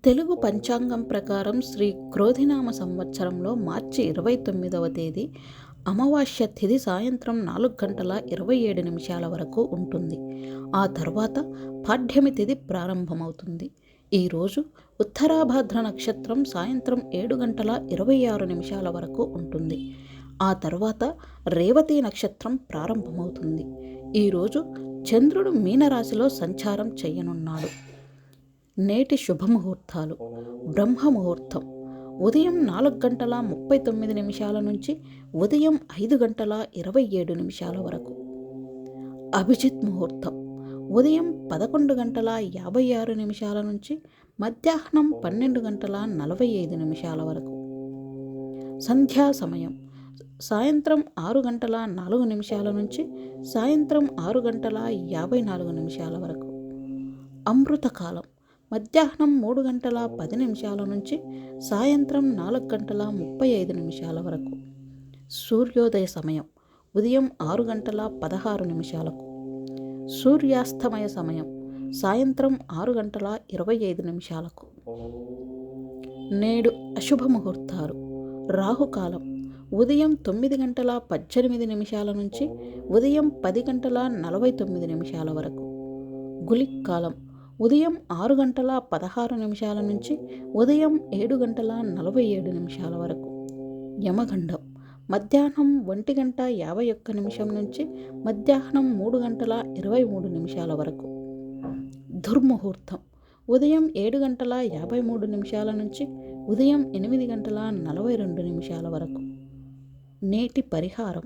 తెలుగు పంచాంగం ప్రకారం శ్రీ క్రోధినామ సంవత్సరంలో మార్చి 29వ తేదీ అమావాస్య తిథి సాయంత్రం 4:27 వరకు ఉంటుంది. ఆ తర్వాత పాడ్యమి తిథి ప్రారంభమవుతుంది. ఈరోజు ఉత్తరాభాద్ర నక్షత్రం సాయంత్రం 7:26 వరకు ఉంటుంది. ఆ తర్వాత రేవతి నక్షత్రం ప్రారంభమవుతుంది. ఈరోజు చంద్రుడు మీనరాశిలో సంచారం చేయనున్నాడు. నేటి శుభముహూర్తాలు: బ్రహ్మముహూర్తం ఉదయం 4:39 నుంచి ఉదయం 5:27 వరకు. అభిజిత్ ముహూర్తం ఉదయం 11:56 నుంచి మధ్యాహ్నం 12:45 వరకు. సంధ్యా సమయం సాయంత్రం 6:04 నుంచి సాయంత్రం 6:54 వరకు. అమృతకాలం మధ్యాహ్నం 3:10 నుంచి సాయంత్రం 4:35 వరకు. సూర్యోదయ సమయం ఉదయం 6:16. సూర్యాస్తమయ సమయం సాయంత్రం 6:25. నేడు అశుభ ముహూర్తాలు: రాహుకాలం ఉదయం 9:18 నుంచి ఉదయం 10:49 వరకు. గుళిక్ కాలం ఉదయం 6:16 నుంచి ఉదయం 7:47 వరకు. యమగండం మధ్యాహ్నం 1:51 నుంచి మధ్యాహ్నం 3:23 వరకు. దుర్ముహూర్తం ఉదయం 7:53 నుంచి ఉదయం 8:42 వరకు. నేటి పరిహారం: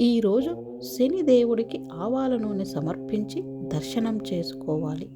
ఈరోజు శనిదేవుడికి ఆవాల నూనె సమర్పించి దర్శనం చేసుకోవాలి.